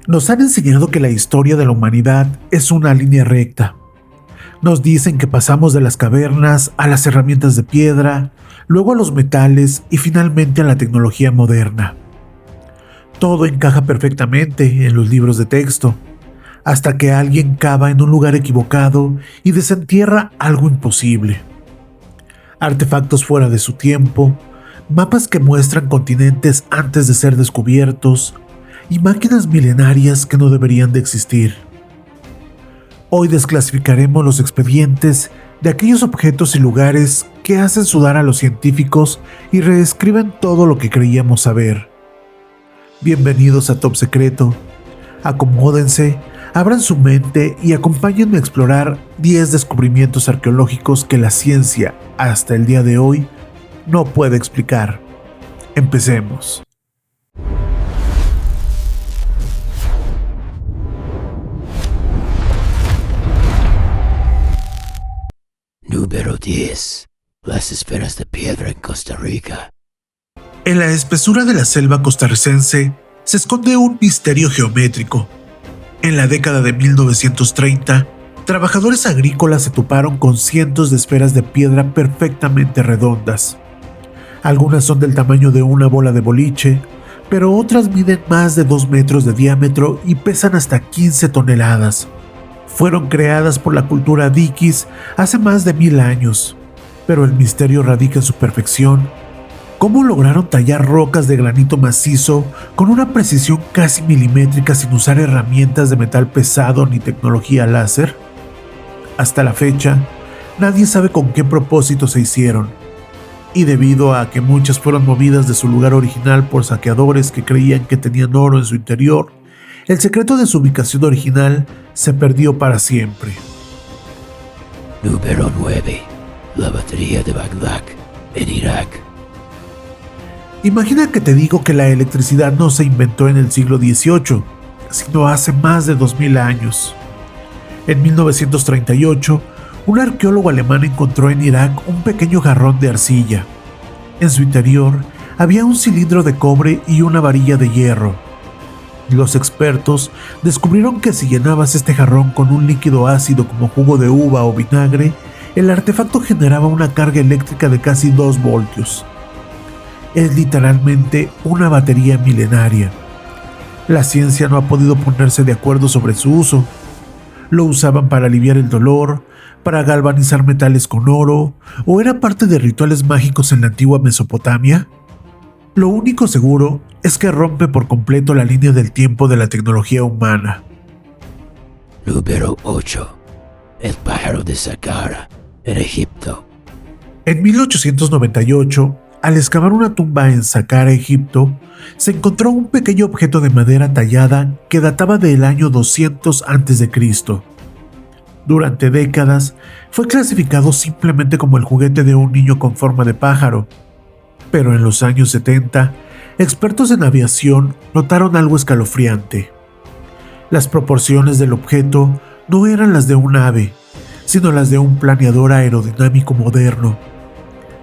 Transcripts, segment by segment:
Nos han enseñado que la historia de la humanidad es una línea recta. Nos dicen que pasamos de las cavernas a las herramientas de piedra, luego a los metales y finalmente a la tecnología moderna. Todo encaja perfectamente en los libros de texto, hasta que alguien cava en un lugar equivocado y desentierra algo imposible. Artefactos fuera de su tiempo, mapas que muestran continentes antes de ser descubiertos y máquinas milenarias que no deberían de existir. Hoy desclasificaremos los expedientes de aquellos objetos y lugares que hacen sudar a los científicos y reescriben todo lo que creíamos saber. Bienvenidos a Top Secreto. Acomódense, abran su mente y acompáñenme a explorar 10 descubrimientos arqueológicos que la ciencia, hasta el día de hoy, no puede explicar. Empecemos. Número 10. Las esferas de piedra en Costa Rica. En la espesura de la selva costarricense se esconde un misterio geométrico. En la década de 1930, trabajadores agrícolas se toparon con cientos de esferas de piedra perfectamente redondas. Algunas son del tamaño de una bola de boliche, pero otras miden más de 2 metros de diámetro y pesan hasta 15 toneladas. Fueron creadas por la cultura Dikis hace más de 1000 años, pero el misterio radica en su perfección. ¿Cómo lograron tallar rocas de granito macizo con una precisión casi milimétrica sin usar herramientas de metal pesado ni tecnología láser? Hasta la fecha, nadie sabe con qué propósito se hicieron, y debido a que muchas fueron movidas de su lugar original por saqueadores que creían que tenían oro en su interior, el secreto de su ubicación original se perdió para siempre. Número 9. La batería de Bagdad, en Irak. Imagina que te digo que la electricidad no se inventó en el siglo XVIII, sino hace más de 2000 años. En 1938, un arqueólogo alemán encontró en Irak un pequeño jarrón de arcilla. En su interior había un cilindro de cobre y una varilla de hierro. Los expertos descubrieron que si llenabas este jarrón con un líquido ácido como jugo de uva o vinagre, el artefacto generaba una carga eléctrica de casi 2 voltios. Es literalmente una batería milenaria. La ciencia no ha podido ponerse de acuerdo sobre su uso. Lo usaban para aliviar el dolor, para galvanizar metales con oro, o era parte de rituales mágicos en la antigua Mesopotamia. Lo único seguro es que rompe por completo la línea del tiempo de la tecnología humana. Número 8. El pájaro de Saqqara, en Egipto. En 1898, al excavar una tumba en Saqqara, Egipto, se encontró un pequeño objeto de madera tallada que databa del año 200 a.C. Durante décadas, fue clasificado simplemente como el juguete de un niño con forma de pájaro. Pero en los años 70, expertos en aviación notaron algo escalofriante. Las proporciones del objeto no eran las de un ave, sino las de un planeador aerodinámico moderno.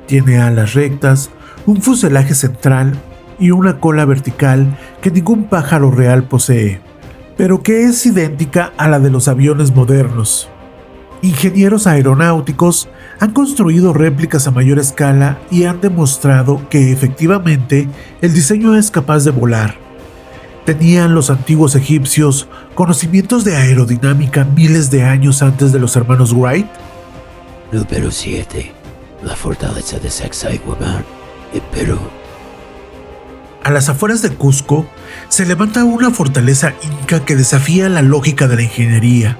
Tiene alas rectas, un fuselaje central y una cola vertical que ningún pájaro real posee, pero que es idéntica a la de los aviones modernos. Ingenieros aeronáuticos han construido réplicas a mayor escala y han demostrado que efectivamente el diseño es capaz de volar. ¿Tenían los antiguos egipcios conocimientos de aerodinámica miles de años antes de los hermanos Wright? Número 7. La fortaleza de Sacsayhuamán, en Perú. A las afueras de Cusco se levanta una fortaleza inca que desafía la lógica de la ingeniería.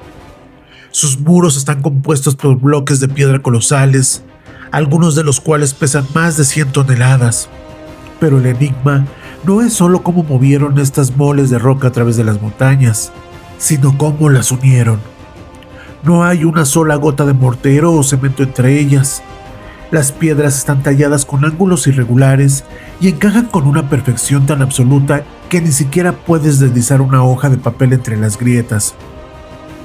Sus muros están compuestos por bloques de piedra colosales, algunos de los cuales pesan más de 100 toneladas. Pero el enigma no es solo cómo movieron estas moles de roca a través de las montañas, sino cómo las unieron. No hay una sola gota de mortero o cemento entre ellas. Las piedras están talladas con ángulos irregulares y encajan con una perfección tan absoluta que ni siquiera puedes deslizar una hoja de papel entre las grietas.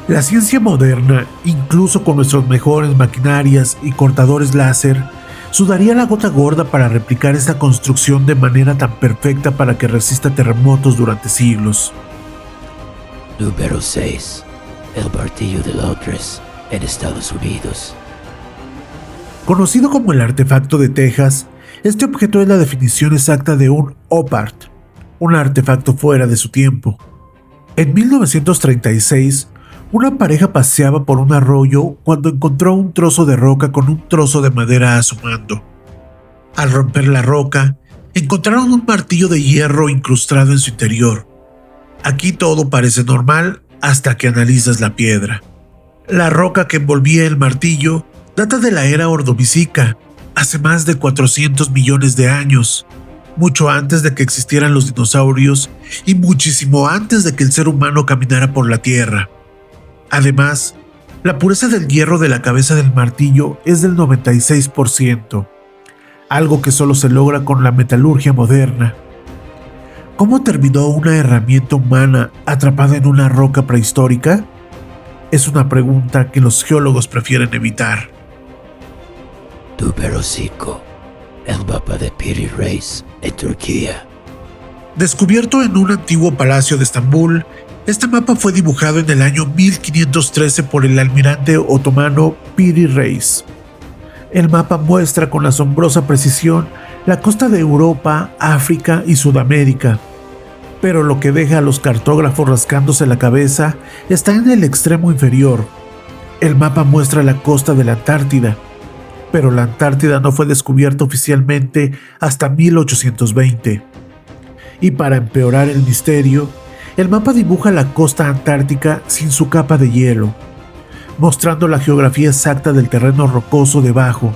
La ciencia moderna, incluso con nuestras mejores maquinarias y cortadores láser, sudaría la gota gorda para replicar esta construcción de manera tan perfecta para que resista terremotos durante siglos. Número 6. El martillo de Londres, en Estados Unidos. Conocido como el artefacto de Texas, este objeto es la definición exacta de un OPART, un artefacto fuera de su tiempo. En 1936, una pareja paseaba por un arroyo cuando encontró un trozo de roca con un trozo de madera a su mando. Al romper la roca, encontraron un martillo de hierro incrustado en su interior. Aquí todo parece normal hasta que analizas la piedra. La roca que envolvía el martillo data de la era Ordovicica, hace más de 400 millones de años, mucho antes de que existieran los dinosaurios y muchísimo antes de que el ser humano caminara por la Tierra. Además, la pureza del hierro de la cabeza del martillo es del 96%, algo que solo se logra con la metalurgia moderna. ¿Cómo terminó una herramienta humana atrapada en una roca prehistórica? Es una pregunta que los geólogos prefieren evitar. Número 5. El mapa de Piri Reis, en Turquía. Descubierto en un antiguo palacio de Estambul, este mapa fue dibujado en el año 1513 por el almirante otomano Piri Reis. El mapa muestra con asombrosa precisión la costa de Europa, África y Sudamérica. Pero lo que deja a los cartógrafos rascándose la cabeza está en el extremo inferior. El mapa muestra la costa de la Antártida, pero la Antártida no fue descubierta oficialmente hasta 1820. Y para empeorar el misterio, el mapa dibuja la costa antártica sin su capa de hielo, mostrando la geografía exacta del terreno rocoso debajo,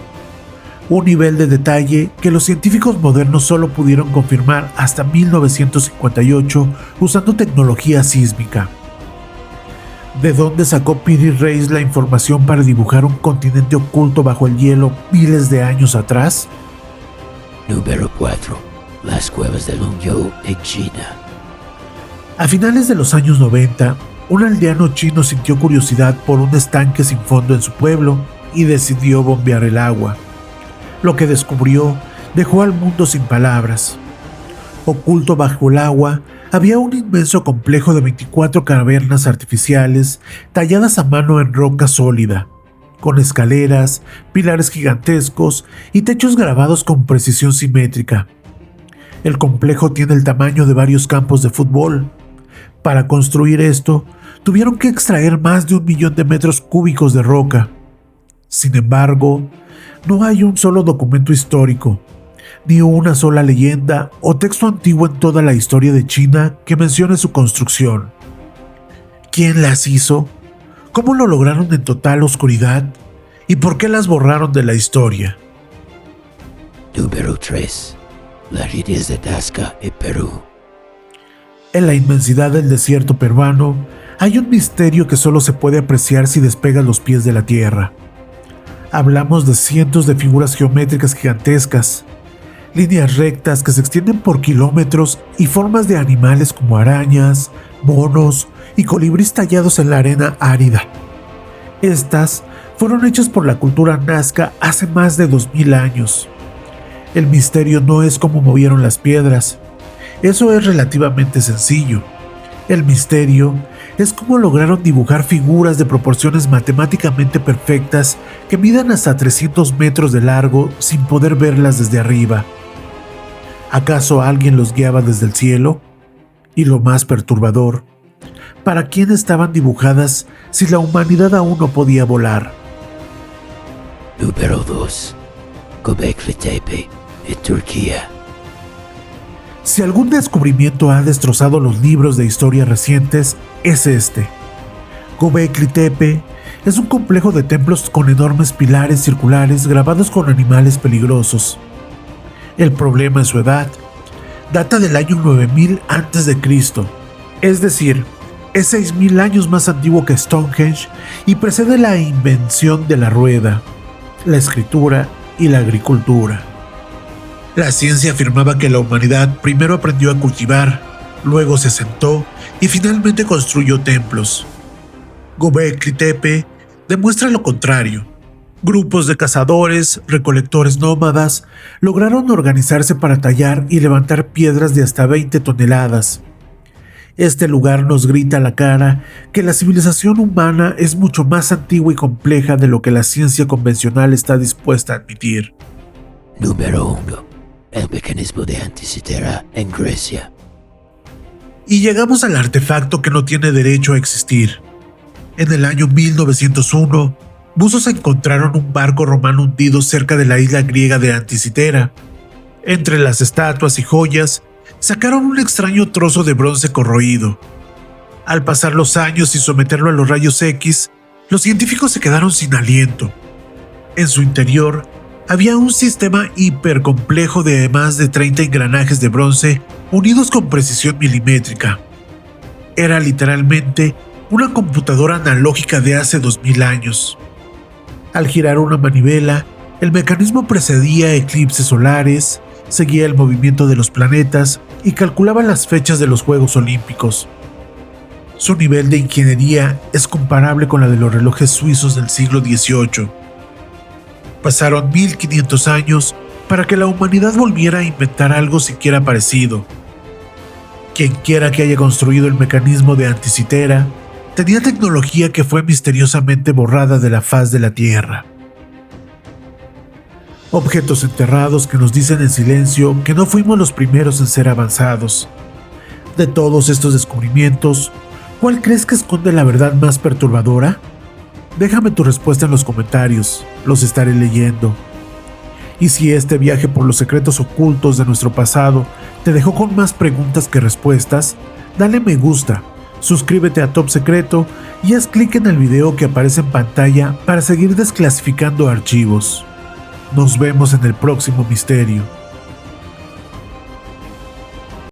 un nivel de detalle que los científicos modernos solo pudieron confirmar hasta 1958 usando tecnología sísmica. ¿De dónde sacó Piri Reis la información para dibujar un continente oculto bajo el hielo miles de años atrás? Número 4. Las cuevas de Longyou, en China. A finales de los años 90, un aldeano chino sintió curiosidad por un estanque sin fondo en su pueblo y decidió bombear el agua. Lo que descubrió dejó al mundo sin palabras. Oculto bajo el agua había un inmenso complejo de 24 cavernas artificiales talladas a mano en roca sólida, con escaleras, pilares gigantescos y techos grabados con precisión simétrica. El complejo tiene el tamaño de varios campos de fútbol. Para construir esto, tuvieron que extraer más de 1 millón de metros cúbicos de roca. Sin embargo, no hay un solo documento histórico, ni una sola leyenda o texto antiguo en toda la historia de China que mencione su construcción. ¿Quién las hizo? ¿Cómo lo lograron en total oscuridad? ¿Y por qué las borraron de la historia? Número 3. Las líneas de Nazca, en Perú. En la inmensidad del desierto peruano hay un misterio que solo se puede apreciar si despegas los pies de la tierra. Hablamos de cientos de figuras geométricas gigantescas, líneas rectas que se extienden por kilómetros y formas de animales como arañas, monos y colibríes tallados en la arena árida. Estas fueron hechas por la cultura nazca hace más de 2000 años. El misterio no es cómo movieron las piedras. Eso es relativamente sencillo. El misterio es cómo lograron dibujar figuras de proporciones matemáticamente perfectas que midan hasta 300 metros de largo sin poder verlas desde arriba. ¿Acaso alguien los guiaba desde el cielo? Y lo más perturbador, ¿para quién estaban dibujadas si la humanidad aún no podía volar? Número 2. Göbekli Tepe, en Turquía. Si algún descubrimiento ha destrozado los libros de historia recientes, es este. Göbekli Tepe es un complejo de templos con enormes pilares circulares grabados con animales peligrosos. El problema es su edad. Data del año 9000 a.C., es decir, es 6000 años más antiguo que Stonehenge y precede la invención de la rueda, la escritura y la agricultura. La ciencia afirmaba que la humanidad primero aprendió a cultivar, luego se sentó y finalmente construyó templos. Göbekli Tepe demuestra lo contrario. Grupos de cazadores, recolectores nómadas, lograron organizarse para tallar y levantar piedras de hasta 20 toneladas. Este lugar nos grita a la cara que la civilización humana es mucho más antigua y compleja de lo que la ciencia convencional está dispuesta a admitir. Número 1. El mecanismo de Anticitera en Grecia. Y llegamos al artefacto que no tiene derecho a existir. En el año 1901, buzos encontraron un barco romano hundido cerca de la isla griega de Anticitera. Entre las estatuas y joyas, sacaron un extraño trozo de bronce corroído. Al pasar los años y someterlo a los rayos X, los científicos se quedaron sin aliento. En su interior, había un sistema hipercomplejo de más de 30 engranajes de bronce unidos con precisión milimétrica. Era literalmente una computadora analógica de hace 2000 años. Al girar una manivela, el mecanismo precedía eclipses solares, seguía el movimiento de los planetas y calculaba las fechas de los Juegos Olímpicos. Su nivel de ingeniería es comparable con la de los relojes suizos del siglo XVIII. Pasaron 1500 años para que la humanidad volviera a inventar algo siquiera parecido. Quienquiera que haya construido el mecanismo de Anticitera tenía tecnología que fue misteriosamente borrada de la faz de la Tierra. Objetos enterrados que nos dicen en silencio que no fuimos los primeros en ser avanzados. De todos estos descubrimientos, ¿cuál crees que esconde la verdad más perturbadora? Déjame tu respuesta en los comentarios, los estaré leyendo. Y si este viaje por los secretos ocultos de nuestro pasado te dejó con más preguntas que respuestas, dale me gusta, suscríbete a Top Secreto y haz clic en el video que aparece en pantalla para seguir desclasificando archivos. Nos vemos en el próximo misterio.